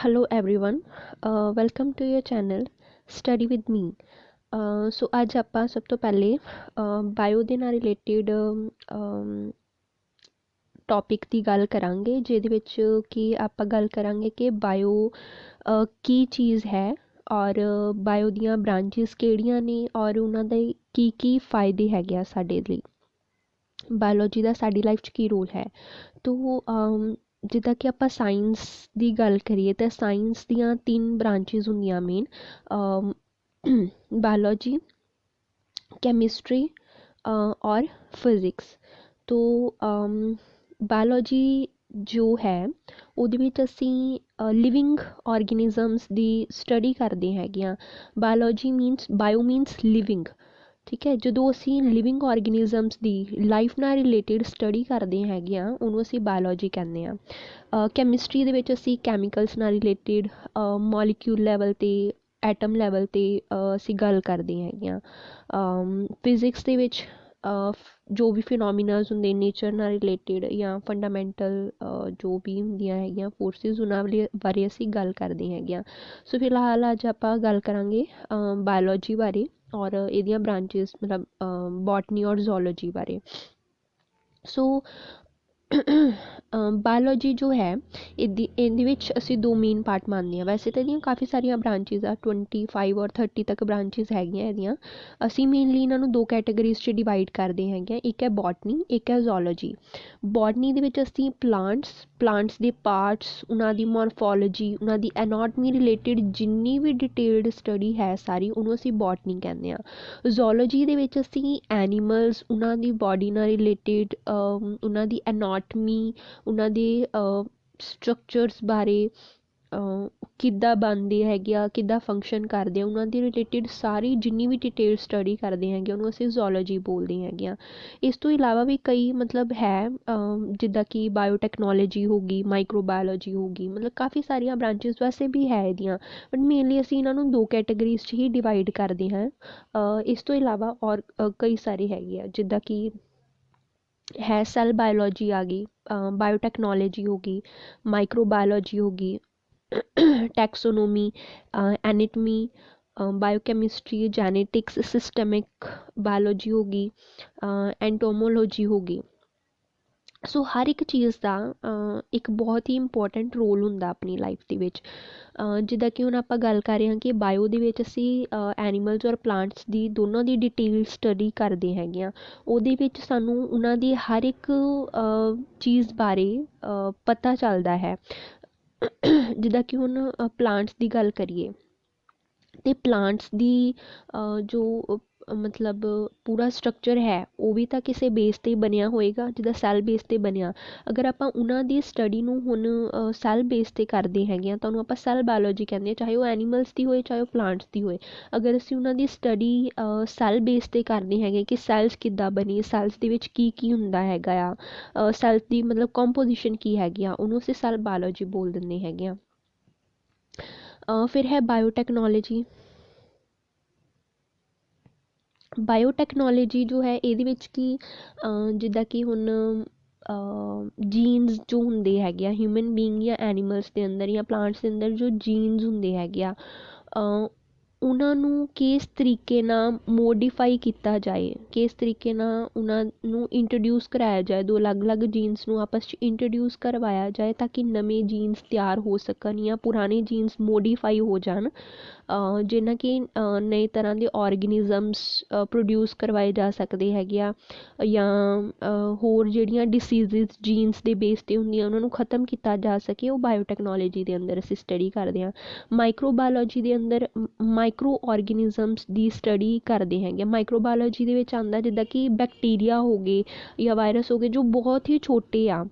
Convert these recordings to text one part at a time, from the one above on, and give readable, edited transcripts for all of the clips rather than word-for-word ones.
Hello everyone, welcome to your channel Study with me. ਸੋ ਅੱਜ ਆਪਾਂ ਸਭ ਤੋਂ ਪਹਿਲੇ ਬਾਇਓ ਦੇ ਨਾਲ ਰਿਲੇਟਡ ਟੌਪਿਕ ਦੀ ਗੱਲ ਕਰਾਂਗੇ, ਜਿਹਦੇ ਵਿੱਚ ਕਿ ਆਪਾਂ ਗੱਲ ਕਰਾਂਗੇ ਕਿ ਬਾਇਓ ਕੀ ਚੀਜ਼ ਹੈ ਔਰ ਬਾਇਓ ਦੀਆਂ ਬ੍ਰਾਂਚਿਸ ਕਿਹੜੀਆਂ ਨੇ ਔਰ ਉਹਨਾਂ ਦੇ ਕੀ ਫਾਇਦੇ ਹੈਗੇ ਆ ਸਾਡੇ ਲਈ। ਬਾਇਓਲੋਜੀ ਦਾ ਸਾਡੀ ਲਾਈਫ 'ਚ ਕੀ ਰੋਲ ਹੈ। ਤੋ ਜਿੱਦਾਂ ਕਿ ਆਪਾਂ ਸਾਇੰਸ ਦੀ ਗੱਲ ਕਰੀਏ ਤਾਂ ਸਾਇੰਸ ਦੀਆਂ 3 ਬ੍ਰਾਂਚਿਸ ਹੁੰਦੀਆਂ ਮੇਨ, ਬਾਇਓਲੋਜੀ, ਕੈਮਿਸਟਰੀ ਔਰ ਫਿਜ਼ਿਕਸ। ਤੋ ਬਾਇਓਲੋਜੀ ਜੋ ਹੈ ਉਹਦੇ ਵਿੱਚ ਅਸੀਂ ਲਿਵਿੰਗ ਔਰਗੈਨਿਜ਼ਮਸ ਦੀ ਸਟੱਡੀ ਕਰਦੇ ਹੈਗੇ ਹਾਂ। Biology means bio means living, ਠੀਕ ਹੈ। ਜਦੋਂ ਅਸੀਂ ਲਿਵਿੰਗ ਔਰਗੈਨਿਜ਼ਮਸ ਦੀ ਲਾਈਫ ਨਾਲ ਰਿਲੇਟਡ ਸਟੱਡੀ ਕਰਦੇ ਹੈਗੇ ਹਾਂ ਉਹਨੂੰ ਅਸੀਂ ਬਾਇਓਲੋਜੀ ਕਹਿੰਦੇ ਹਾਂ। ਕੈਮਿਸਟਰੀ ਦੇ ਵਿੱਚ ਅਸੀਂ ਕੈਮੀਕਲਸ ਨਾਲ ਰਿਲੇਟਡ ਮੋਲੀਕਿਊਲ ਲੈਵਲ 'ਤੇ ਐਟਮ ਲੈਵਲ 'ਤੇ ਅਸੀਂ ਗੱਲ ਕਰਦੇ ਹੈਗੇ ਹਾਂ। ਫਿਜ਼ਿਕਸ ਦੇ ਵਿੱਚ ਜੋ ਵੀ ਫਿਨੋਮੀਨਾਜ਼ ਹੁੰਦੇ ਨੇਚਰ ਨਾਲ ਰਿਲੇਟਡ ਜਾਂ ਫੰਡਾਮੈਂਟਲ ਜੋ ਵੀ ਹੁੰਦੀਆਂ ਹੈਗੀਆਂ ਫੋਰਸਿਸ ਉਹਨਾਂ ਬਾਰੇ ਅਸੀਂ ਗੱਲ ਕਰਦੇ ਹੈਗੇ ਹਾਂ। ਸੋ ਫਿਲਹਾਲ ਅੱਜ ਆਪਾਂ ਗੱਲ ਕਰਾਂਗੇ ਬਾਇਓਲੋਜੀ ਬਾਰੇ ਔਰ ਇਹਦੀਆਂ ਬ੍ਰਾਂਚਿਸ ਮਤਲਬ ਬੋਟਨੀ ਔਰ ਜ਼ੂਲੌਜੀ ਬਾਰੇ। ਸੋ ਬਾਇਓਲੋਜੀ ਜੋ ਹੈ ਇਹਦੇ ਵਿੱਚ ਅਸੀਂ 2 ਮੇਨ ਪਾਰਟ ਮੰਨਦੇ ਹਾਂ। ਵੈਸੇ ਤਾਂ ਇਹਦੀਆਂ ਕਾਫੀ ਸਾਰੀਆਂ ਬ੍ਰਾਂਚਿਸ ਆ, 25 ਔਰ 30 ਤੱਕ ਬ੍ਰਾਂਚਿਸ ਹੈਗੀਆਂ ਇਹਦੀਆਂ। ਅਸੀਂ ਮੇਨਲੀ ਇਹਨਾਂ ਨੂੰ 2 ਕੈਟਾਗਰੀਜ਼ 'ਚ ਡਿਵਾਈਡ ਕਰਦੇ ਹੈਗੇ ਹਾਂ, ਇੱਕ ਹੈ ਬੋਟਨੀ, ਇੱਕ ਹੈ ਜ਼ੂਲੌਜੀ। ਬੋਟਨੀ ਦੇ ਵਿੱਚ ਅਸੀਂ ਪਲਾਂਟਸ ਦੇ ਪਾਰਟਸ, ਉਹਨਾਂ ਦੀ ਮੋਰਫੋਲੋਜੀ, ਉਹਨਾਂ ਦੀ ਐਨਾਟਮੀ ਰਿਲੇਟਡ ਜਿੰਨੀ ਵੀ ਡਿਟੇਲਡ ਸਟੱਡੀ ਹੈ ਸਾਰੀ ਉਹਨੂੰ ਅਸੀਂ ਬੋਟਨੀ ਕਹਿੰਦੇ ਹਾਂ। ਜ਼ੂਲੌਜੀ ਦੇ ਵਿੱਚ ਅਸੀਂ ਐਨੀਮਲਸ, ਉਹਨਾਂ ਦੀ ਬੋਡੀ ਨਾਲ ਰਿਲੇਟਡ ਉਹਨਾਂ ਦੀ ਐਨਾਟਮੀ, ਉਹਨਾਂ ਦੇ ਸਟਰਕਚਰਸ ਬਾਰੇ, ਕਿੱਦਾਂ ਬਣਦੇ ਹੈਗੇ ਆ, ਕਿੱਦਾਂ ਫੰਕਸ਼ਨ ਕਰਦੇ ਆ, ਉਹਨਾਂ ਦੀ ਰਿਲੇਟਡ ਸਾਰੀ ਜਿੰਨੀ ਵੀ ਡਿਟੇਲ ਸਟੱਡੀ ਕਰਦੇ ਹੈਗੇ ਉਹਨੂੰ ਅਸੀਂ ਜ਼ੂਲੌਜੀ ਬੋਲਦੇ ਹੈਗੇ ਹਾਂ। ਇਸ ਤੋਂ ਇਲਾਵਾ ਵੀ ਕਈ ਮਤਲਬ ਹੈ, ਜਿੱਦਾਂ ਕਿ ਬਾਇਓਟੈਕਨੋਲੋਜੀ ਹੋ ਗਈ, ਮਾਈਕਰੋਬਾਇਓਲੋਜੀ ਹੋ ਗਈ, ਮਤਲਬ ਕਾਫੀ ਸਾਰੀਆਂ ਬ੍ਰਾਂਚਿਸ ਵੈਸੇ ਵੀ ਹੈ ਇਹਦੀਆਂ, ਬਟ ਮੇਨਲੀ ਅਸੀਂ ਇਹਨਾਂ ਨੂੰ 2 ਕੈਟਾਗਰੀਜ਼ 'ਚ ਹੀ ਡਿਵਾਈਡ ਕਰਦੇ ਹਾਂ। ਇਸ ਤੋਂ ਇਲਾਵਾ ਔਰ ਕਈ ਸਾਰੇ ਹੈਗੇ ਆ, ਜਿੱਦਾਂ ਕਿ ਹੈ ਸੈੱਲ ਬਾਇਓਲੋਜੀ ਆ ਗਈ, ਬਾਇਓਟੈਕਨੋਲੋਜੀ ਹੋ ਗਈ, ਮਾਈਕਰੋਬਾਇਓਲੋਜੀ ਹੋ ਗਈ, ਟੈਕਸੋਨੋਮੀ, anatomy, biochemistry, genetics, systemic biology ਹੋ ਗਈ, ਐਂਟੋਮੋਲੋਜੀ ਹੋ ਗਈ। ਸੋ ਹਰ ਇੱਕ ਚੀਜ਼ ਦਾ ਇੱਕ ਬਹੁਤ ਹੀ ਇੰਪੋਰਟੈਂਟ ਰੋਲ ਹੁੰਦਾ ਆਪਣੀ ਲਾਈਫ ਦੇ ਵਿੱਚ। ਜਿੱਦਾਂ ਕਿ ਹੁਣ ਆਪਾਂ ਗੱਲ ਕਰ ਰਹੇ ਹਾਂ ਕਿ ਬਾਇਓ ਦੇ ਵਿੱਚ ਅਸੀਂ ਐਨੀਮਲਸ ਔਰ ਪਲਾਂਟਸ ਦੀ ਦੋਨਾਂ ਦੀ ਡਿਟੇਲ ਸਟੱਡੀ ਕਰਦੇ ਹੈਗੇ ਹਾਂ। ਉਹਦੇ ਵਿੱਚ ਸਾਨੂੰ ਉਹਨਾਂ ਦੀ ਹਰ ਇੱਕ ਚੀਜ਼ ਬਾਰੇ ਪਤਾ ਚੱਲਦਾ ਹੈ। ਜਿੱਦਾਂ ਕਿ ਹੁਣ ਪਲਾਂਟਸ ਦੀ ਗੱਲ ਕਰੀਏ ਅਤੇ ਪਲਾਂਟਸ ਦੀ ਜੋ ਮਤਲਬ ਪੂਰਾ ਸਟਰਕਚਰ ਹੈ ਉਹ ਵੀ ਤਾਂ ਕਿਸੇ ਬੇਸ 'ਤੇ ਬਣਿਆ ਹੋਏਗਾ, ਜਿੱਦਾਂ ਸੈੱਲ ਬੇਸ 'ਤੇ ਬਣਿਆ। ਅਗਰ ਆਪਾਂ ਉਹਨਾਂ ਦੀ ਸਟੱਡੀ ਨੂੰ ਹੁਣ ਸੈੱਲ ਬੇਸ 'ਤੇ ਕਰਦੇ ਹੈਗੇ ਹਾਂ ਤਾਂ ਉਹਨੂੰ ਆਪਾਂ ਸੈੱਲ ਬਾਇਓਲੋਜੀ ਕਹਿੰਦੇ ਹਾਂ, ਚਾਹੇ ਉਹ ਐਨੀਮਲਸ ਦੀ ਹੋਏ ਚਾਹੇ ਉਹ ਪਲਾਂਟਸ ਦੀ ਹੋਏ। ਅਗਰ ਅਸੀਂ ਉਹਨਾਂ ਦੀ ਸਟੱਡੀ ਸੈੱਲ ਬੇਸ 'ਤੇ ਕਰਦੇ ਹੈਗੇ ਕਿ ਸੈੱਲਸ ਕਿੱਦਾਂ ਬਣੇ, ਸੈੱਲਸ ਦੇ ਵਿੱਚ ਕੀ ਹੁੰਦਾ ਹੈਗਾ ਆ, ਸੈੱਲਸ ਦੀ ਮਤਲਬ ਕੰਪੋਜੀਸ਼ਨ ਕੀ ਹੈਗੀ ਆ, ਉਹਨੂੰ ਅਸੀਂ ਸੈੱਲ ਬਾਇਓਲੋਜੀ ਬੋਲ ਦਿੰਦੇ ਹੈਗੇ ਆ। ਫਿਰ ਹੈ ਬਾਇਓਟੈਕਨੋਲੋਜੀ। ਬਾਇਓਟੈਕਨੋਲੋਜੀ ਜੋ ਹੈ ਇਹਦੇ ਵਿੱਚ ਕੀ ਜਿੱਦਾਂ ਕਿ ਹੁਣ ਜੀਨਸ ਜੋ ਹੁੰਦੇ ਹੈਗੇ ਆ ਹਿਊਮਨ ਬੀਇੰਗ ਜਾਂ ਐਨੀਮਲਸ ਦੇ ਅੰਦਰ ਜਾਂ ਪਲਾਂਟਸ ਦੇ ਅੰਦਰ, ਜੋ ਜੀਨਸ ਹੁੰਦੇ ਹੈਗੇ ਆ ਉਹਨਾਂ ਨੂੰ ਕਿਸ ਤਰੀਕੇ ਨਾਲ ਮੋਡੀਫਾਈ ਕੀਤਾ ਜਾਏ, ਕਿਸ ਤਰੀਕੇ ਨਾਲ ਉਹਨਾਂ ਨੂੰ ਇੰਟਰੋਡਿਊਸ ਕਰਾਇਆ ਜਾਏ, 2 ਅਲੱਗ-ਅਲੱਗ ਜੀਨਸ ਨੂੰ ਆਪਸ 'ਚ ਇੰਟਰੋਡਿਊਸ ਕਰਵਾਇਆ ਜਾਏ ਤਾਂ ਕਿ ਨਵੇਂ ਜੀਨਸ ਤਿਆਰ ਹੋ ਸਕਣ ਜਾਂ ਪੁਰਾਣੇ ਜੀਨਸ ਮੋਡੀਫਾਈ ਹੋ ਜਾਣ, ਜਿਹਨਾਂ ਕਿ ਨਵੇਂ ਤਰ੍ਹਾਂ ਦੇ ਔਰਗੈਨਿਜ਼ਮਸ ਪ੍ਰੋਡਿਊਸ ਕਰਵਾਏ ਜਾ ਸਕਦੇ ਹੈਗੇ ਆ, ਜਾਂ ਹੋਰ ਜਿਹੜੀਆਂ ਡਿਸੀਜ਼ਿਜ਼ ਜੀਨਸ ਦੇ ਬੇਸ 'ਤੇ ਹੁੰਦੀਆਂ ਉਹਨਾਂ ਨੂੰ ਖ਼ਤਮ ਕੀਤਾ ਜਾ ਸਕੇ, ਉਹ ਬਾਇਓਟੈਕਨੋਲੋਜੀ ਦੇ ਅੰਦਰ ਅਸੀਂ ਸਟੱਡੀ ਕਰਦੇ ਹਾਂ। ਮਾਈਕਰੋਬਾਇਓਲੋਜੀ ਦੇ ਅੰਦਰ ਮਾਈਕਰੋ ਔਰਗੈਨਿਜ਼ਮਸ ਦੀ ਸਟੱਡੀ ਕਰਦੇ ਹੈਗੇ। ਮਾਈਕਰੋਬਾਇਓਲੋਜੀ ਦੇ ਵਿੱਚ ਆਉਂਦਾ ਜਿੱਦਾਂ ਕਿ ਬੈਕਟੀਰੀਆ ਹੋ ਗਏ ਜਾਂ ਵਾਇਰਸ ਹੋ ਗਏ ਜੋ ਬਹੁਤ ਹੀ ਛੋਟੇ ਆ,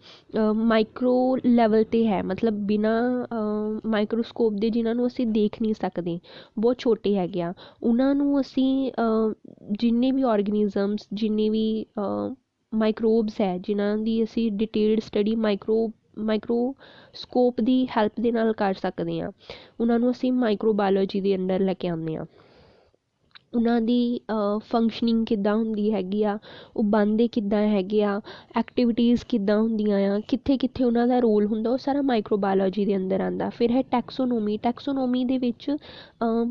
ਮਾਈਕਰੋ ਲੈਵਲ 'ਤੇ ਹੈ, ਮਤਲਬ ਬਿਨਾਂ ਮਾਈਕਰੋਸਕੋਪ ਦੇ ਜਿਨ੍ਹਾਂ ਨੂੰ ਅਸੀਂ ਦੇਖ ਨਹੀਂ ਸਕਦੇ, ਬਹੁਤ ਛੋਟੇ ਹੈਗੇ ਆ। ਉਹਨਾਂ ਨੂੰ ਅਸੀਂ ਜਿੰਨੇ ਵੀ ਔਰਗੈਨਿਜ਼ਮਸ, ਜਿੰਨੇ ਵੀ ਮਾਈਕਰੋਬਸ ਹੈ ਜਿਨ੍ਹਾਂ ਦੀ ਅਸੀਂ ਡਿਟੇਲਡ ਸਟੱਡੀ ਮਾਈਕਰੋਸਕੋਪ ਦੀ ਹੈਲਪ ਦੇ ਨਾਲ ਕਰ ਸਕਦੇ ਹਾਂ, ਉਹਨਾਂ ਨੂੰ ਅਸੀਂ ਮਾਈਕਰੋਬਾਇਓਲੋਜੀ ਦੇ ਅੰਡਰ ਲੈ ਕੇ ਆਉਂਦੇ ਹਾਂ। ਉਹਨਾਂ ਦੀ ਫੰਕਸ਼ਨਿੰਗ ਕਿੱਦਾਂ ਹੁੰਦੀ ਹੈਗੀ ਆ, ਉਹ ਬਣਦੇ ਕਿੱਦਾਂ ਹੈਗੇ ਆ, ਐਕਟੀਵਿਟੀਜ਼ ਕਿੱਦਾਂ ਹੁੰਦੀਆਂ ਆ, ਕਿੱਥੇ ਕਿੱਥੇ ਉਹਨਾਂ ਦਾ ਰੋਲ ਹੁੰਦਾ, ਉਹ ਸਾਰਾ ਮਾਈਕਰੋਬਾਇਓਲੋਜੀ ਦੇ ਅੰਦਰ ਆਉਂਦਾ। ਫਿਰ ਹੈ ਟੈਕਸੋਨੋਮੀ। ਟੈਕਸੋਨੋਮੀ ਦੇ ਵਿੱਚ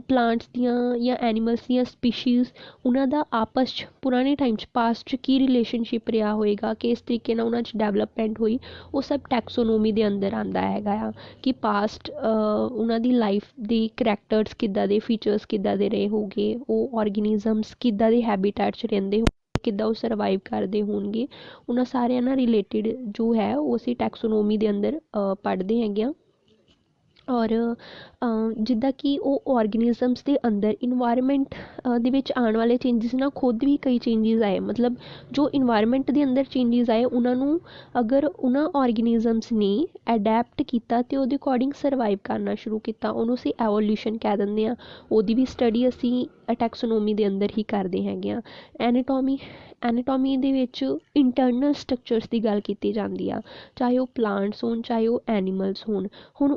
ਪਲਾਂਟਸ ਦੀਆਂ ਜਾਂ ਐਨੀਮਲਸ ਦੀਆਂ ਸਪੀਸ਼ੀਜ਼, ਉਹਨਾਂ ਦਾ ਆਪਸ 'ਚ ਪੁਰਾਣੇ ਟਾਈਮ 'ਚ ਪਾਸਟ 'ਚ ਕੀ ਰਿਲੇਸ਼ਨਸ਼ਿਪ ਰਿਹਾ ਹੋਏਗਾ, ਕਿਸ ਤਰੀਕੇ ਨਾਲ ਉਹਨਾਂ 'ਚ ਡਿਵੈਲਪਮੈਂਟ ਹੋਈ, ਉਹ ਸਭ ਟੈਕਸੋਨੋਮੀ ਦੇ ਅੰਦਰ ਆਉਂਦਾ ਹੈਗਾ ਆ। ਕਿ ਪਾਸਟ ਉਹਨਾਂ ਦੀ ਲਾਈਫ ਦੀ ਕਰੈਕਟਰਸ ਕਿੱਦਾਂ ਦੇ, ਫੀਚਰਸ ਕਿੱਦਾਂ ਦੇ ਰਹੇ ਹੋਗੇ, ਉਹ ਔਰਗੈਨਿਜ਼ਮਸ ਕਿੱਦਾਂ ਦੇ ਹੈਬੀਟੈਟ 'ਚ ਰਹਿੰਦੇ ਹੋ, ਕਿੱਦਾਂ ਉਹ ਸਰਵਾਈਵ ਕਰਦੇ ਹੋਣਗੇ, ਉਹਨਾਂ ਸਾਰਿਆਂ ਨਾਲ ਰਿਲੇਟਿਡ ਜੋ ਹੈ ਉਹ ਅਸੀਂ ਟੈਕਸੋਨੋਮੀ ਦੇ ਅੰਦਰ ਪੜ੍ਹਦੇ ਹੈਗੇ ਹਾਂ। ਔਰ ਜਿੱਦਾਂ ਕਿ ਉਹ ਔਰਗੈਨਿਜ਼ਮਸ ਦੇ ਅੰਦਰ ਇਨਵਾਇਰਮੈਂਟ ਦੇ ਵਿੱਚ ਆਉਣ ਵਾਲੇ ਚੇਂਜਿਸ ਨਾਲ ਖੁਦ ਵੀ ਕਈ ਚੇਂਜਿਸ ਆਏ, ਮਤਲਬ ਜੋ ਇਨਵਾਇਰਮੈਂਟ ਦੇ ਅੰਦਰ ਚੇਂਜਿਸ ਆਏ ਉਹਨਾਂ ਨੂੰ ਅਗਰ ਉਹਨਾਂ ਔਰਗੈਨਿਜ਼ਮਸ ਨੇ ਅਡੈਪਟ ਕੀਤਾ ਅਤੇ ਉਹਦੇ ਅਕੋਰਡਿੰਗ ਸਰਵਾਈਵ ਕਰਨਾ ਸ਼ੁਰੂ ਕੀਤਾ, ਉਹਨੂੰ ਅਸੀਂ ਐਵੋਲਿਊਸ਼ਨ ਕਹਿ ਦਿੰਦੇ ਹਾਂ। ਉਹਦੀ ਵੀ ਸਟੱਡੀ ਅਸੀਂ ਟੈਕਸੋਨੋਮੀ ਦੇ ਅੰਦਰ ਹੀ ਕਰਦੇ ਹੈਗੇ ਹਾਂ। ਐਨਾਟੋਮੀ ਦੇ ਵਿੱਚ ਇੰਟਰਨਲ ਸਟਰਕਚਰਸ ਦੀ ਗੱਲ ਕੀਤੀ ਜਾਂਦੀ ਆ, ਚਾਹੇ ਉਹ ਪਲਾਂਟਸ ਹੋਣ, ਚਾਹੇ ਉਹ ਐਨੀਮਲਸ ਹੋਣ। ਹੁਣ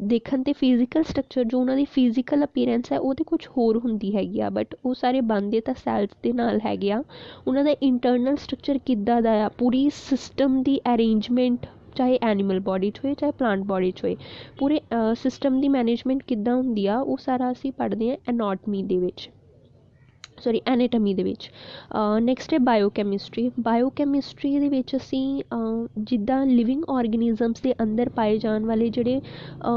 ਦੇਖਣ 'ਤੇ ਫਿਜ਼ੀਕਲ ਸਟਰਕਚਰ ਜੋ ਉਹਨਾਂ ਦੀ ਫਿਜ਼ੀਕਲ ਅਪੀਅਰੈਂਸ ਹੈ ਉਹ ਤਾਂ ਕੁਛ ਹੋਰ ਹੁੰਦੀ ਹੈਗੀ ਆ, ਬਟ ਉਹ ਸਾਰੇ ਬਣਦੇ ਤਾਂ ਸੈਲਸ ਦੇ ਨਾਲ ਹੈਗੇ ਆ। ਉਹਨਾਂ ਦਾ ਇੰਟਰਨਲ ਸਟਰਕਚਰ ਕਿੱਦਾਂ ਦਾ ਆ, ਪੂਰੀ ਸਿਸਟਮ ਦੀ ਅਰੇਂਜਮੈਂਟ, ਚਾਹੇ ਐਨੀਮਲ ਬੋਡੀ 'ਚ ਹੋਏ ਚਾਹੇ ਪਲਾਂਟ ਬੋਡੀ 'ਚ ਹੋਏ, ਪੂਰੇ ਸਿਸਟਮ ਦੀ ਮੈਨੇਜਮੈਂਟ ਕਿੱਦਾਂ ਹੁੰਦੀ ਆ, ਉਹ ਸਾਰਾ ਅਸੀਂ ਪੜ੍ਹਦੇ ਹਾਂ ਐਨਾਟਮੀ ਦੇ ਵਿੱਚ, ਐਨਾਟਮੀ ਦੇ ਵਿੱਚ। ਨੈਕਸਟ ਹੈ ਬਾਇਓਕੈਮਿਸਟਰੀ। ਬਾਇਓਕੈਮਿਸਟਰੀ ਦੇ ਵਿੱਚ ਅਸੀਂ ਜਿੱਦਾਂ ਲਿਵਿੰਗ ਔਰਗੈਨਿਜ਼ਮਸ ਦੇ ਅੰਦਰ ਪਾਏ ਜਾਣ ਵਾਲੇ ਜਿਹੜੇ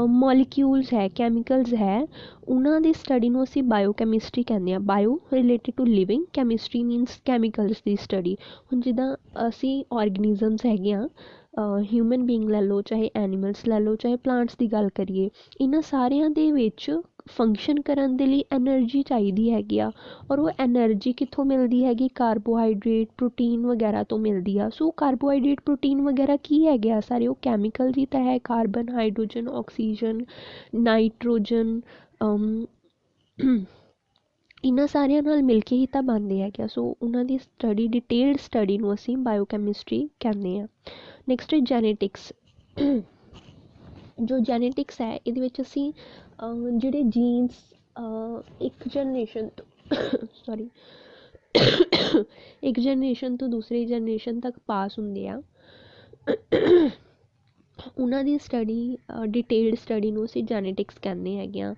ਮੋਲੀਕਿਊਲਸ ਹੈ, ਕੈਮੀਕਲਸ ਹੈ, ਉਹਨਾਂ ਦੀ ਸਟੱਡੀ ਨੂੰ ਅਸੀਂ ਬਾਇਓਕੈਮਿਸਟਰੀ ਕਹਿੰਦੇ ਹਾਂ। Bio related to living, chemistry means chemicals ਦੀ ਸਟੱਡੀ। ਹੁਣ ਜਿੱਦਾਂ ਅਸੀਂ ਔਰਗੈਨਿਜ਼ਮਸ ਹੈਗੇ ਹਾਂ, ਹਿਊਮਨ ਬੀਇੰਗ ਲੈ ਲਓ, ਚਾਹੇ ਐਨੀਮਲਸ ਲੈ ਲਓ, ਚਾਹੇ ਪਲਾਂਟਸ ਦੀ ਗੱਲ ਕਰੀਏ, ਇਹਨਾਂ ਸਾਰਿਆਂ ਦੇ ਵਿੱਚ ਫੰਕਸ਼ਨ ਕਰਨ ਦੇ ਲਈ ਐਨਰਜੀ ਚਾਹੀਦੀ ਹੈਗੀ ਆ। ਔਰ ਉਹ ਐਨਰਜੀ ਕਿੱਥੋਂ ਮਿਲਦੀ ਹੈਗੀ, ਕਾਰਬੋਹਾਈਡਰੇਟ, ਪ੍ਰੋਟੀਨ ਵਗੈਰਾ ਤੋਂ ਮਿਲਦੀ ਆ। ਸੋ ਕਾਰਬੋਹਾਈਡਰੇਟ, ਪ੍ਰੋਟੀਨ ਵਗੈਰਾ ਕੀ ਹੈਗੇ ਆ, ਸਾਰੇ ਉਹ ਕੈਮੀਕਲ ਹੀ ਤਾਂ ਹੈ। ਕਾਰਬਨ, ਹਾਈਡਰੋਜਨ, ਆਕਸੀਜਨ, ਨਾਈਟ੍ਰੋਜਨ, ਇਹਨਾਂ ਸਾਰਿਆਂ ਨਾਲ ਮਿਲ ਕੇ ਹੀ ਤਾਂ ਬਣਦੇ ਹੈਗੇ ਆ। ਸੋ ਉਹਨਾਂ ਦੀ ਸਟੱਡੀ, ਡਿਟੇਲਡ ਸਟੱਡੀ ਨੂੰ ਅਸੀਂ ਬਾਇਓਕੈਮਿਸਟਰੀ ਕਹਿੰਦੇ ਹਾਂ। ਨੈਕਸਟ ਹੈ ਜੈਨੇਟਿਕਸ। ਜੋ ਜੈਨੇਟਿਕਸ ਹੈ ਇਹਦੇ ਵਿੱਚ ਅਸੀਂ ਜਿਹੜੇ ਜੀਨਸ ਇੱਕ ਜਨਰੇਸ਼ਨ ਤੋਂ ਇੱਕ ਜਨਰੇਸ਼ਨ ਤੋਂ ਦੂਸਰੀ ਜਨਰੇਸ਼ਨ ਤੱਕ ਪਾਸ ਹੁੰਦੇ ਆ, ਉਹਨਾਂ ਦੀ ਸਟੱਡੀ, ਡਿਟੇਲਡ ਸਟੱਡੀ ਨੂੰ ਅਸੀਂ ਜੈਨੇਟਿਕਸ ਕਹਿੰਦੇ ਹੈਗੇ ਹਾਂ।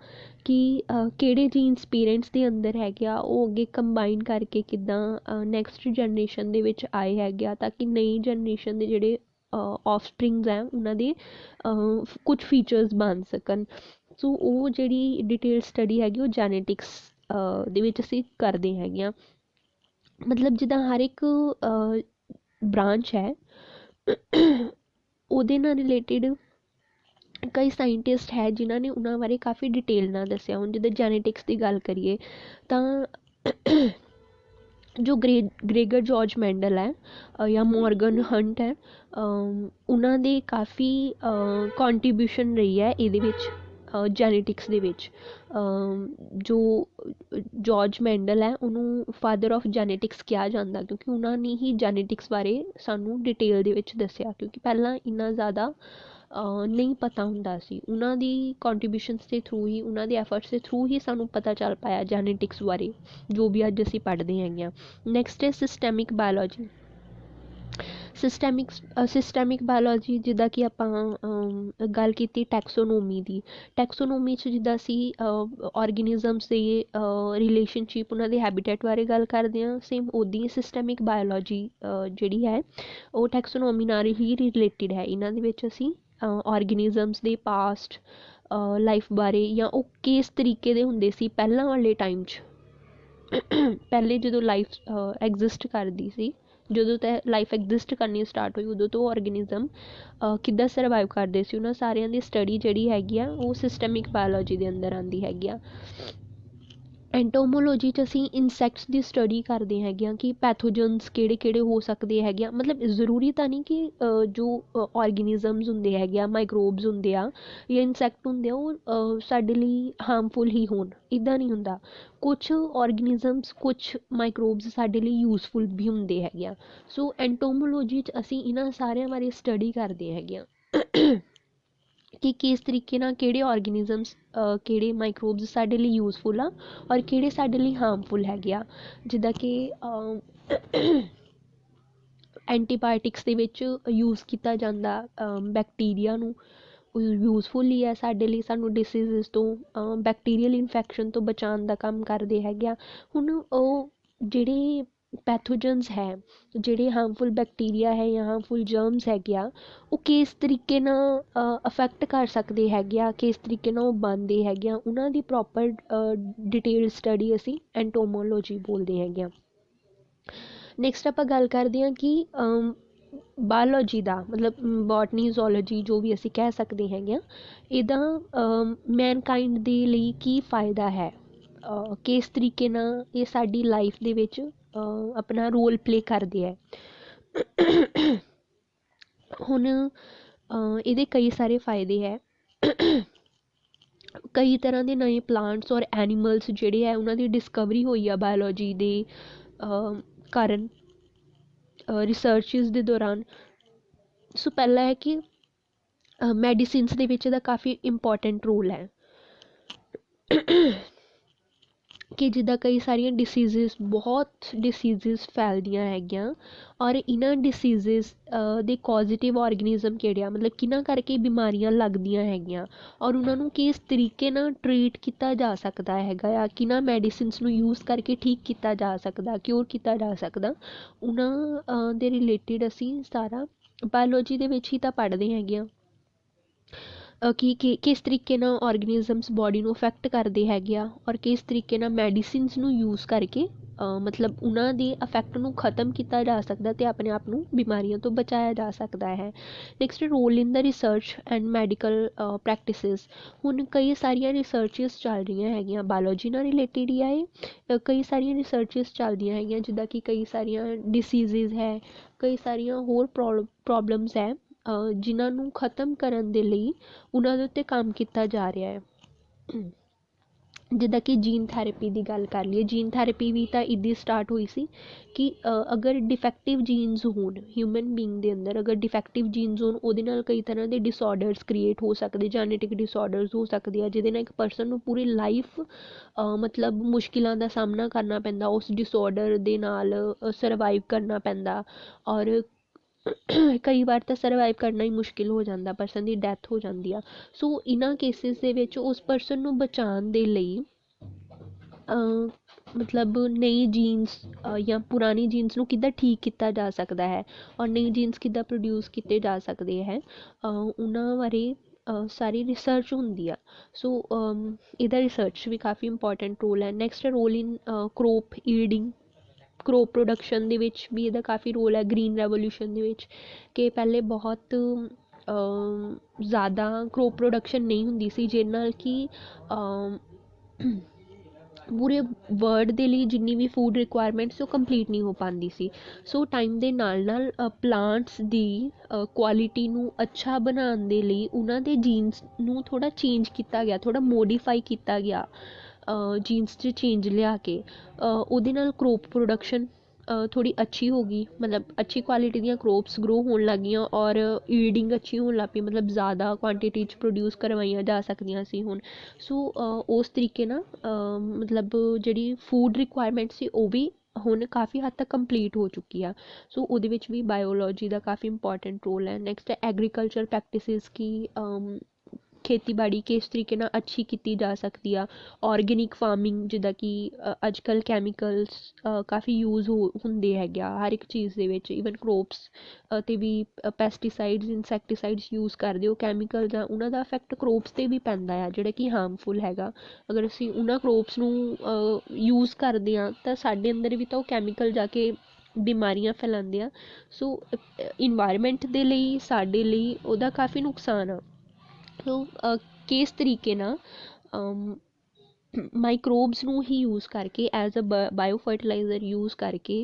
ਕਿ ਕਿਹੜੇ ਜੀਨਸ ਪੇਰੈਂਟਸ ਦੇ ਅੰਦਰ ਹੈਗੇ ਆ, ਉਹ ਅੱਗੇ ਕੰਬਾਈਨ ਕਰਕੇ ਕਿੱਦਾਂ ਨੈਕਸਟ ਜਨਰੇਸ਼ਨ ਦੇ ਵਿੱਚ ਆਏ ਹੈਗੇ ਆ, ਤਾਂ ਕਿ ਨਈ ਜਨਰੇਸ਼ਨ ਦੇ ਜਿਹੜੇ ਆਫਸਪ੍ਰਿੰਗਸ ਹੈ ਉਹਨਾਂ ਦੇ ਕੁਝ ਫੀਚਰਸ ਬਣ ਸਕਣ। ਸੋ ਉਹ ਜਿਹੜੀ ਡਿਟੇਲ ਸਟੱਡੀ ਹੈਗੀ ਉਹ ਜੈਨੇਟਿਕਸ ਦੇ ਵਿੱਚ ਅਸੀਂ ਕਰਦੇ ਹੈਗੇ ਹਾਂ। ਮਤਲਬ ਜਿੱਦਾਂ ਹਰ ਇੱਕ ਬ੍ਰਾਂਚ ਹੈ ਉਹਦੇ ਨਾਲ ਰਿਲੇਟਿਡ ਕਈ ਸਾਇੰਟਿਸਟ ਹੈ ਜਿਨ੍ਹਾਂ ਨੇ ਉਹਨਾਂ ਬਾਰੇ ਕਾਫੀ ਡਿਟੇਲ ਨਾਲ ਦੱਸਿਆ। ਹੁਣ ਜਿੱਦਾਂ ਜੈਨੇਟਿਕਸ ਦੀ ਗੱਲ ਕਰੀਏ ਤਾਂ ਜੋ ਗ੍ਰੇਗਰ ਜੋਰਜ ਮੈਂਡਲ ਹੈ ਜਾਂ ਮੋਰਗਨ ਹੰਟ ਹੈ, ਉਹਨਾਂ ਦੇ ਕਾਫੀ ਕੰਟਰੀਬਿਊਸ਼ਨ ਰਹੀ ਹੈ ਇਹਦੇ ਵਿੱਚ, ਜੈਨੇਟਿਕਸ ਦੇ ਵਿੱਚ। ਜੋ ਜੋਰਜ ਮੈਂਡਲ ਹੈ ਉਹਨੂੰ ਫਾਦਰ ਆਫ ਜੈਨੇਟਿਕਸ ਕਿਹਾ ਜਾਂਦਾ, ਕਿਉਂਕਿ ਉਹਨਾਂ ਨੇ ਹੀ ਜੈਨੇਟਿਕਸ ਬਾਰੇ ਸਾਨੂੰ ਡਿਟੇਲ ਦੇ ਵਿੱਚ ਦੱਸਿਆ, ਕਿਉਂਕਿ ਪਹਿਲਾਂ ਇੰਨਾ ਜ਼ਿਆਦਾ ਨਹੀਂ ਪਤਾ ਹੁੰਦਾ ਸੀ। ਉਹਨਾਂ ਦੀ ਕੰਟਰੀਬਿਊਸ਼ਨਸ ਦੇ ਥਰੂ ਹੀ, ਉਹਨਾਂ ਦੇ ਐਫਰਟਸ ਦੇ ਥਰੂ ਹੀ ਸਾਨੂੰ ਪਤਾ ਚੱਲ ਪਾਇਆ ਜੈਨੇਟਿਕਸ ਬਾਰੇ, ਜੋ ਵੀ ਅੱਜ ਅਸੀਂ ਪੜ੍ਹਦੇ ਹੈਗੇ ਹਾਂ। ਨੈਕਸਟ ਹੈ ਸਿਸਟੈਮਿਕ ਬਾਇਓਲੋਜੀ। ਸਿਸਟੈਮਿਕ ਬਾਇਓਲੋਜੀ, ਜਿੱਦਾਂ ਕਿ ਆਪਾਂ ਗੱਲ ਕੀਤੀ ਟੈਕਸੋਨੋਮੀ ਦੀ। ਟੈਕਸੋਨੋਮੀ 'ਚ ਜਿੱਦਾਂ ਅਸੀਂ ਔਰਗੈਨਿਜ਼ਮਸ ਦੇ ਰਿਲੇਸ਼ਨਸ਼ਿਪ, ਉਹਨਾਂ ਦੇ ਹੈਬੀਟੈਟ ਬਾਰੇ ਗੱਲ ਕਰਦੇ ਹਾਂ, ਸੇਮ ਉੱਦਾਂ ਹੀ ਸਿਸਟੈਮਿਕ ਬਾਇਓਲੋਜੀ ਜਿਹੜੀ ਹੈ ਉਹ ਟੈਕਸੋਨੋਮੀ ਨਾਲ ਹੀ ਰਿਲੇਟਿਡ ਹੈ। ਇਹਨਾਂ ਦੇ ਵਿੱਚ ਅਸੀਂ ਔਰਗੈਨਿਜ਼ਮਸ ਦੇ ਪਾਸਟ ਲਾਈਫ ਬਾਰੇ, ਜਾਂ ਉਹ ਕਿਸ ਤਰੀਕੇ ਦੇ ਹੁੰਦੇ ਸੀ ਪਹਿਲਾਂ ਵਾਲੇ ਟਾਈਮ 'ਚ, ਪਹਿਲੇ ਜਦੋਂ ਲਾਈਫ ਐਗਜ਼ਿਸਟ ਕਰਦੀ ਸੀ, ਜਦੋਂ ਤਾਂ ਲਾਈਫ ਐਗਜ਼ਿਸਟ ਕਰਨੀ ਸਟਾਰਟ ਹੋਈ ਉਦੋਂ ਤੋਂ ਔਰਗੈਨਿਜ਼ਮ ਕਿੱਦਾਂ ਸਰਵਾਈਵ ਕਰਦੇ ਸੀ, ਉਹਨਾਂ ਸਾਰਿਆਂ ਦੀ ਸਟੱਡੀ ਜਿਹੜੀ ਹੈਗੀ ਆ ਉਹ ਸਿਸਟੈਮਿਕ ਬਾਇਓਲੋਜੀ ਦੇ ਅੰਦਰ ਆਉਂਦੀ ਹੈਗੀ ਆ। ਐਂਟੋਮੋਲੋਜੀ 'ਚ ਅਸੀਂ ਇਨਸੈਕਟਸ ਦੀ ਸਟੱਡੀ ਕਰਦੇ ਹੈਗੇ ਹਾਂ ਕਿ ਪੈਥੋਜਨਸ ਕਿਹੜੇ ਕਿਹੜੇ ਹੋ ਸਕਦੇ ਹੈਗੇ ਆ। ਮਤਲਬ ਜ਼ਰੂਰੀ ਤਾਂ ਨਹੀਂ ਕਿ ਜੋ ਔਰਗੈਨਿਜ਼ਮਸ ਹੁੰਦੇ ਹੈਗੇ ਆ, ਮਾਈਕਰੋਬਸ ਹੁੰਦੇ ਆ ਜਾਂ ਇਨਸੈਕਟ ਹੁੰਦੇ ਆ, ਉਹ ਸਾਡੇ ਲਈ ਹਾਰਮਫੁਲ ਹੀ ਹੋਣ, ਇੱਦਾਂ ਨਹੀਂ ਹੁੰਦਾ। ਕੁਛ ਔਰਗੈਨਿਜ਼ਮਸ, ਕੁਛ ਮਾਈਕਰੋਬਸ ਸਾਡੇ ਲਈ ਯੂਜ਼ਫੁਲ ਵੀ ਹੁੰਦੇ ਹੈਗੇ ਆ। ਸੋ ਐਂਟੋਮੋਲੋਜੀ 'ਚ ਅਸੀਂ ਇਹਨਾਂ ਸਾਰਿਆਂ ਬਾਰੇ ਸਟੱਡੀ ਕਰਦੇ ਹੈਗੇ ਹਾਂ। ਕਿ ਕਿਸ ਤਰੀਕੇ ਨਾਲ ਕਿਹੜੇ ਔਰਗੈਨਿਜ਼ਮਸ ਕਿਹੜੇ ਮਾਈਕਰੋਬਸ ਸਾਡੇ ਲਈ ਯੂਜ਼ਫੁਲ ਆ ਔਰ ਕਿਹੜੇ ਸਾਡੇ ਲਈ ਹਾਰਮਫੁਲ ਹੈਗੇ ਆ। ਜਿੱਦਾਂ ਕਿ ਐਂਟੀਬਾਇਓਟਿਕਸ ਦੇ ਵਿੱਚ ਯੂਜ਼ ਕੀਤਾ ਜਾਂਦਾ ਬੈਕਟੀਰੀਆ ਨੂੰ, ਯੂਜ਼ਫੁਲ ਹੀ ਹੈ ਸਾਡੇ ਲਈ, ਸਾਨੂੰ ਡਿਸੀਜ਼ਿਸ ਤੋਂ ਬੈਕਟੀਰੀਅਲ ਇਨਫੈਕਸ਼ਨ ਤੋਂ ਬਚਾਉਣ ਦਾ ਕੰਮ ਕਰਦੇ ਹੈਗੇ ਆ। ਹੁਣ ਉਹ ਜਿਹੜੇ ਪੈਥੋਜਨਸ ਹੈ, ਜਿਹੜੇ ਹਾਰਮਫੁਲ ਬੈਕਟੀਰੀਆ ਹੈ ਜਾਂ ਹਾਰਮਫੁਲ ਜਰਮਸ ਹੈਗੇ ਆ, ਉਹ ਕਿਸ ਤਰੀਕੇ ਨਾਲ ਅਫੈਕਟ ਕਰ ਸਕਦੇ ਹੈਗੇ ਆ, ਕਿਸ ਤਰੀਕੇ ਨਾਲ ਉਹ ਬਣਦੇ ਹੈਗੇ ਆ, ਉਹਨਾਂ ਦੀ ਪ੍ਰੋਪਰ ਡਿਟੇਲ ਸਟੱਡੀ ਅਸੀਂ ਐਂਟੋਮੋਲੋਜੀ ਬੋਲਦੇ ਹੈਗੇ ਆ। ਨੈਕਸਟ ਆਪਾਂ ਗੱਲ ਕਰਦੇ ਹਾਂ ਕਿ ਬਾਇਓਲੋਜੀ ਦਾ ਮਤਲਬ ਬੋਟਨੀ ਜ਼ੂਲੌਜੀ ਜੋ ਵੀ ਅਸੀਂ ਕਹਿ ਸਕਦੇ ਹੈਗੇ ਹਾਂ, ਇਹਦਾ ਮੈਨਕਾਇੰਡ ਦੇ ਲਈ ਕੀ ਫਾਇਦਾ ਹੈ, ਕਿਸ ਤਰੀਕੇ ਨਾਲ ਇਹ ਸਾਡੀ ਲਾਈਫ ਦੇ ਵਿੱਚ ਆਪਣਾ ਰੋਲ ਪਲੇ ਕਰਦੇ ਹੈ। ਹੁਣ ਇਹਦੇ ਕਈ ਸਾਰੇ ਫਾਇਦੇ ਹੈ। ਕਈ ਤਰ੍ਹਾਂ ਦੇ ਨਵੇਂ ਪਲਾਂਟਸ ਔਰ ਐਨੀਮਲਸ ਜਿਹੜੇ ਹੈ ਉਹਨਾਂ ਦੀ ਡਿਸਕਵਰੀ ਹੋਈ ਆ ਬਾਇਓਲੋਜੀ ਦੇ ਕਾਰਨ, ਰਿਸਰਚਿਸ ਦੇ ਦੌਰਾਨ। ਸੋ ਪਹਿਲਾ ਹੈ ਕਿ ਮੈਡੀਸਿਨਸ ਦੇ ਵਿੱਚ ਇਹਦਾ ਕਾਫੀ ਇੰਪੋਰਟੈਂਟ ਰੋਲ ਹੈ ਕਿ ਜਿੱਦਾਂ ਕਈ ਸਾਰੀਆਂ ਬਹੁਤ ਡਿਸੀਜ਼ਿਸ ਫੈਲਦੀਆਂ ਹੈਗੀਆਂ ਔਰ ਇਹਨਾਂ ਡਿਸੀਜ਼ਿਸ ਦੇ ਕੋਜ਼ੀਟਿਵ ਔਰਗੈਨਿਜ਼ਮ ਕਿਹੜੇ ਆ, ਮਤਲਬ ਕਿਹਨਾਂ ਕਰਕੇ ਬਿਮਾਰੀਆਂ ਲੱਗਦੀਆਂ ਹੈਗੀਆਂ ਔਰ ਉਹਨਾਂ ਨੂੰ ਕਿਸ ਤਰੀਕੇ ਨਾਲ ਟਰੀਟ ਕੀਤਾ ਜਾ ਸਕਦਾ ਹੈਗਾ ਆ, ਕਿਹਨਾਂ ਮੈਡੀਸਿਨਸ ਨੂੰ ਯੂਜ਼ ਕਰਕੇ ਠੀਕ ਕੀਤਾ ਜਾ ਸਕਦਾ, ਕਿਉਰ ਕੀਤਾ ਜਾ ਸਕਦਾ, ਉਹਨਾਂ ਦੇ ਰਿਲੇਟਿਡ ਅਸੀਂ ਸਾਰਾ ਬਾਇਓਲੋਜੀ ਦੇ ਵਿੱਚ ਹੀ ਤਾਂ ਪੜ੍ਹਦੇ ਹੈਗੇ ਹਾਂ ਕਿ ਕਿਸ ਤਰੀਕੇ ਨਾਲ ਔਰਗੈਨਿਜ਼ਮਸ ਬੋਡੀ ਨੂੰ ਅਫੈਕਟ ਕਰਦੇ ਹੈਗੇ ਆ ਔਰ ਕਿਸ ਤਰੀਕੇ ਨਾਲ ਮੈਡੀਸਿਨਸ ਨੂੰ ਯੂਜ਼ ਕਰਕੇ ਮਤਲਬ ਉਹਨਾਂ ਦੇ ਅਫੈਕਟ ਨੂੰ ਖ਼ਤਮ ਕੀਤਾ ਜਾ ਸਕਦਾ ਅਤੇ ਆਪਣੇ ਆਪ ਨੂੰ ਬਿਮਾਰੀਆਂ ਤੋਂ ਬਚਾਇਆ ਜਾ ਸਕਦਾ ਹੈ। Next role in the research and medical practices. ਹੁਣ ਕਈ ਸਾਰੀਆਂ ਰਿਸਰਚਿਸ ਚੱਲ ਰਹੀਆਂ ਹੈਗੀਆਂ ਬਾਇਓਲੋਜੀ ਨਾਲ ਰਿਲੇਟਿਡ ਹੀ ਆ, ਇਹ ਕਈ ਸਾਰੀਆਂ ਰਿਸਰਚਿਸ ਚੱਲਦੀਆਂ ਹੈਗੀਆਂ ਜਿੱਦਾਂ ਕਿ ਕਈ ਸਾਰੀਆਂ ਡਿਸੀਜ਼ਿਜ਼ ਹੈ, ਕਈ ਸਾਰੀਆਂ ਹੋਰ ਪ੍ਰੋਬਲਮਸ ਹੈ ਜਿਨ੍ਹਾਂ ਨੂੰ ਖ਼ਤਮ ਕਰਨ ਦੇ ਲਈ ਉਹਨਾਂ ਦੇ ਉੱਤੇ ਕੰਮ ਕੀਤਾ ਜਾ ਰਿਹਾ ਹੈ। ਜਿੱਦਾਂ ਕਿ ਜੀਨ ਥੈਰੇਪੀ ਦੀ ਗੱਲ ਕਰ ਲਈਏ, ਜੀਨ ਥੈਰੇਪੀ ਵੀ ਤਾਂ ਇੱਦਾਂ ਸਟਾਰਟ ਹੋਈ ਸੀ ਕਿ ਅਗਰ ਡਿਫੈਕਟਿਵ ਜੀਨਸ ਹੋਣ ਹਿਊਮਨ ਬੀਂਗ ਦੇ ਅੰਦਰ, ਅਗਰ ਡਿਫੈਕਟਿਵ ਜੀਨਸ ਹੋਣ ਉਹਦੇ ਨਾਲ ਕਈ ਤਰ੍ਹਾਂ ਦੇ ਡਿਸऑਰਡਰਸ ਕ੍ਰੀਏਟ ਹੋ ਸਕਦੇ, ਜੈਨੇਟਿਕ ਡਿਸऑਰਡਰਸ ਹੋ ਸਕਦੇ ਆ ਜਿਹਦੇ ਨਾਲ ਇੱਕ ਪਰਸਨ ਨੂੰ ਪੂਰੀ ਲਾਈਫ ਮਤਲਬ ਮੁਸ਼ਕਿਲਾਂ ਦਾ ਸਾਹਮਣਾ ਕਰਨਾ ਪੈਂਦਾ, ਉਸ ਡਿਸऑਰਡਰ ਦੇ ਨਾਲ ਸਰਵਾਈਵ ਕਰਨਾ ਪੈਂਦਾ ਔਰ ਕਈ ਵਾਰ ਤਾਂ ਸਰਵਾਈਵ ਕਰਨਾ ਹੀ ਮੁਸ਼ਕਿਲ ਹੋ ਜਾਂਦਾ, ਪਰਸਨ ਦੀ ਡੈਥ ਹੋ ਜਾਂਦੀ ਆ। ਸੋ ਇਹਨਾਂ ਕੇਸਿਸ ਦੇ ਵਿੱਚ ਉਸ ਪਰਸਨ ਨੂੰ ਬਚਾਉਣ ਦੇ ਲਈ ਮਤਲਬ ਨਈ ਜੀਨਸ ਜਾਂ ਪੁਰਾਣੀ ਜੀਨਸ ਨੂੰ ਕਿੱਦਾਂ ਠੀਕ ਕੀਤਾ ਜਾ ਸਕਦਾ ਹੈ ਔਰ ਨਈ ਜੀਨਸ ਕਿੱਦਾਂ ਪ੍ਰੋਡਿਊਸ ਕੀਤੇ ਜਾ ਸਕਦੇ ਹੈ, ਉਹਨਾਂ ਬਾਰੇ ਸਾਰੀ ਰਿਸਰਚ ਹੁੰਦੀ ਆ। ਸੋ ਇਹਦਾ ਰਿਸਰਚ ਵੀ ਕਾਫੀ ਇੰਪੋਰਟੈਂਟ ਰੋਲ ਹੈ। Next role in crop yielding, crop production ਦੇ ਵਿੱਚ ਵੀ ਇਹਦਾ ਕਾਫੀ ਰੋਲ ਹੈ। ਗ੍ਰੀਨ ਰੈਵੋਲਿਊਸ਼ਨ ਦੇ ਵਿੱਚ ਕਿ ਪਹਿਲੇ ਬਹੁਤ ਜ਼ਿਆਦਾ ਕਰੋਪ ਪ੍ਰੋਡਕਸ਼ਨ ਨਹੀਂ ਹੁੰਦੀ ਸੀ ਜਿਹਦੇ ਨਾਲ ਕਿ ਪੂਰੇ ਵਰਲਡ ਦੇ ਲਈ ਜਿੰਨੀ ਵੀ ਫੂਡ ਰਿਕੁਆਇਰਮੈਂਟ ਸੀ ਉਹ ਕੰਪਲੀਟ ਨਹੀਂ ਹੋ ਪਾਉਂਦੀ ਸੀ। ਸੋ ਟਾਈਮ ਦੇ ਨਾਲ ਨਾਲ ਪਲਾਂਟਸ ਦੀ ਕੁਆਲਿਟੀ ਨੂੰ ਅੱਛਾ ਬਣਾਉਣ ਦੇ ਲਈ ਉਹਨਾਂ ਦੇ ਜੀਨਸ ਨੂੰ ਥੋੜ੍ਹਾ ਚੇਂਜ ਕੀਤਾ ਗਿਆ, ਥੋੜ੍ਹਾ ਮੋਡੀਫਾਈ ਕੀਤਾ ਗਿਆ, ਜੀਨਸ 'ਚ ਚੇਂਜ ਲਿਆ ਕੇ ਉਹਦੇ ਨਾਲ ਕਰੋਪ ਪ੍ਰੋਡਕਸ਼ਨ ਥੋੜ੍ਹੀ ਅੱਛੀ ਹੋ ਗਈ, ਮਤਲਬ ਅੱਛੀ ਕੁਆਲਿਟੀ ਦੀਆਂ ਕਰੋਪਸ ਗਰੋ ਹੋਣ ਲੱਗ ਗਈਆਂ ਔਰ ਈਲਡਿੰਗ ਅੱਛੀ ਹੋਣ ਲੱਗ ਪਈ, ਮਤਲਬ ਜ਼ਿਆਦਾ ਕੁਆਂਟਿਟੀ 'ਚ ਪ੍ਰੋਡਿਊਸ ਕਰਵਾਈਆਂ ਜਾ ਸਕਦੀਆਂ ਸੀ ਹੁਣ। ਸੋ ਉਸ ਤਰੀਕੇ ਨਾਲ ਮਤਲਬ ਜਿਹੜੀ ਫੂਡ ਰਿਕੁਆਇਰਮੈਂਟ ਸੀ ਉਹ ਵੀ ਹੁਣ ਕਾਫੀ ਹੱਦ ਤੱਕ ਕੰਪਲੀਟ ਹੋ ਚੁੱਕੀ ਆ। ਸੋ ਉਹਦੇ ਵਿੱਚ ਵੀ ਬਾਇਓਲੋਜੀ ਦਾ ਕਾਫੀ ਇੰਪੋਰਟੈਂਟ ਰੋਲ ਹੈ। ਨੈਕਸਟ ਐਗਰੀਕਲਚਰ ਪ੍ਰੈਕਟਿਸਿਸ ਕਿ ਖੇਤੀਬਾੜੀ ਕਿਸ ਤਰੀਕੇ ਨਾਲ ਅੱਛੀ ਕੀਤੀ ਜਾ ਸਕਦੀ ਆ, ਔਰਗੈਨਿਕ ਫਾਰਮਿੰਗ ਜਿੱਦਾਂ ਕਿ ਅੱਜ ਕੱਲ੍ਹ ਕੈਮੀਕਲਸ ਕਾਫੀ ਯੂਜ਼ ਹੁੰਦੇ ਹੈਗੇ ਆ ਹਰ ਇੱਕ ਚੀਜ਼ ਦੇ ਵਿੱਚ, ਈਵਨ ਕਰੋਪਸ 'ਤੇ ਵੀ ਪੈਸਟੀਸਾਈਡਸ ਇਨਸੈਕਟੀਸਾਈਡਸ ਯੂਜ਼ ਕਰਦੇ, ਉਹ ਕੈਮੀਕਲਸ ਆ ਉਹਨਾਂ ਦਾ ਇਫੈਕਟ ਕਰੋਪਸ 'ਤੇ ਵੀ ਪੈਂਦਾ ਆ ਜਿਹੜਾ ਕਿ ਹਾਰਮਫੁਲ ਹੈਗਾ। ਅਗਰ ਅਸੀਂ ਉਹਨਾਂ ਕਰੋਪਸ ਨੂੰ ਯੂਜ਼ ਕਰਦੇ ਹਾਂ ਤਾਂ ਸਾਡੇ ਅੰਦਰ ਵੀ ਤਾਂ ਉਹ ਕੈਮੀਕਲ ਜਾ ਕੇ ਬਿਮਾਰੀਆਂ ਫੈਲਾਉਂਦੇ ਆ। ਸੋ ਇਨਵਾਇਰਮੈਂਟ ਦੇ ਲਈ ਸਾਡੇ ਲਈ ਉਹਦਾ ਕਾਫੀ ਨੁਕਸਾਨ ਆ। ਸੋ ਕਿਸ ਤਰੀਕੇ ਨਾਲ ਮਾਈਕਰੋਬਸ ਨੂੰ ਹੀ ਯੂਜ਼ ਕਰਕੇ as a bio fertiliser use ਕਰਕੇ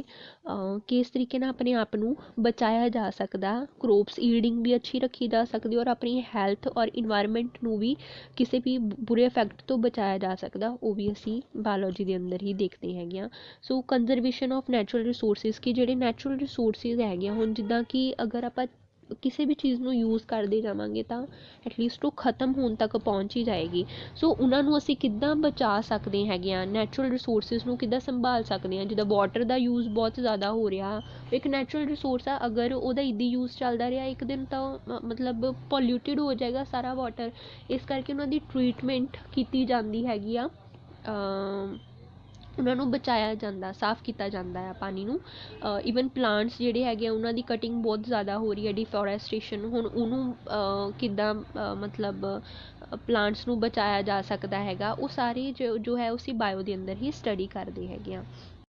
ਕਿਸ ਤਰੀਕੇ ਨਾਲ ਆਪਣੇ ਆਪ ਨੂੰ ਬਚਾਇਆ ਜਾ ਸਕਦਾ, ਕਰੋਪਸ ਈਲਡਿੰਗ ਵੀ ਅੱਛੀ ਰੱਖੀ ਜਾ ਸਕਦੀ ਔਰ ਆਪਣੀ ਹੈਲਥ ਔਰ ਇਨਵਾਇਰਮੈਂਟ ਨੂੰ ਵੀ ਕਿਸੇ ਵੀ ਬੁਰੇ ਇਫੈਕਟ ਤੋਂ ਬਚਾਇਆ ਜਾ ਸਕਦਾ, ਉਹ ਵੀ ਅਸੀਂ ਬਾਇਓਲੋਜੀ ਦੇ ਅੰਦਰ ਹੀ ਦੇਖਦੇ ਹੈਗੇ ਹਾਂ। ਸੋ ਕੰਜ਼ਰਵੇਸ਼ਨ ਆਫ ਨੈਚੁਰਲ ਰਿਸੋਰਸਿਸ ਕਿ ਜਿਹੜੇ ਨੈਚੁਰਲ ਰਿਸੋਰਸਿਸ ਹੈਗੇ ਆ, ਹੁਣ ਜਿੱਦਾਂ ਕਿ ਅਗਰ ਆਪਾਂ ਕਿਸੇ ਵੀ ਚੀਜ਼ ਨੂੰ ਯੂਜ਼ ਕਰਦੇ ਜਾਵਾਂਗੇ ਤਾਂ ਐਟਲੀਸਟ ਉਹ ਖ਼ਤਮ ਹੋਣ ਤੱਕ ਪਹੁੰਚ ਹੀ ਜਾਏਗੀ। ਸੋ ਉਹਨਾਂ ਨੂੰ ਅਸੀਂ ਕਿੱਦਾਂ ਬਚਾ ਸਕਦੇ ਹੈਗੇ ਹਾਂ, ਨੈਚੁਰਲ ਰਿਸੋਰਸਿਸ ਨੂੰ ਕਿੱਦਾਂ ਸੰਭਾਲ ਸਕਦੇ ਹਾਂ। ਜਿੱਦਾਂ ਵਾਟਰ ਦਾ ਯੂਜ਼ ਬਹੁਤ ਜ਼ਿਆਦਾ ਹੋ ਰਿਹਾ, ਇੱਕ ਨੈਚੁਰਲ ਰਿਸੋਰਸ ਆ, ਅਗਰ ਉਹਦਾ ਇੱਦਾਂ ਯੂਜ਼ ਚੱਲਦਾ ਰਿਹਾ ਇੱਕ ਦਿਨ ਤਾਂ ਮਤਲਬ ਪੋਲਿਊਟਿਡ ਹੋ ਜਾਏਗਾ ਸਾਰਾ ਵਾਟਰ। ਇਸ ਕਰਕੇ ਉਹਨਾਂ ਦੀ ਟਰੀਟਮੈਂਟ ਕੀਤੀ ਜਾਂਦੀ ਹੈਗੀ ਆ, ਉਹਨਾਂ ਨੂੰ ਬਚਾਇਆ ਜਾਂਦਾ, ਸਾਫ਼ ਕੀਤਾ ਜਾਂਦਾ ਆ ਪਾਣੀ ਨੂੰ। ਈਵਨ ਪਲਾਂਟਸ ਜਿਹੜੇ ਹੈਗੇ ਆ ਉਹਨਾਂ ਦੀ ਕਟਿੰਗ ਬਹੁਤ ਜ਼ਿਆਦਾ ਹੋ ਰਹੀ ਹੈ, ਡਿਫੋਰੈਸਟੇਸ਼ਨ। ਹੁਣ ਉਹਨੂੰ ਕਿੱਦਾਂ ਮਤਲਬ ਪਲਾਂਟਸ ਨੂੰ ਬਚਾਇਆ ਜਾ ਸਕਦਾ ਹੈਗਾ, ਉਹ ਸਾਰੇ ਜੋ ਹੈ ਅਸੀਂ ਬਾਇਓ ਦੇ ਅੰਦਰ ਹੀ ਸਟੱਡੀ ਕਰਦੇ ਹੈਗੇ ਹਾਂ।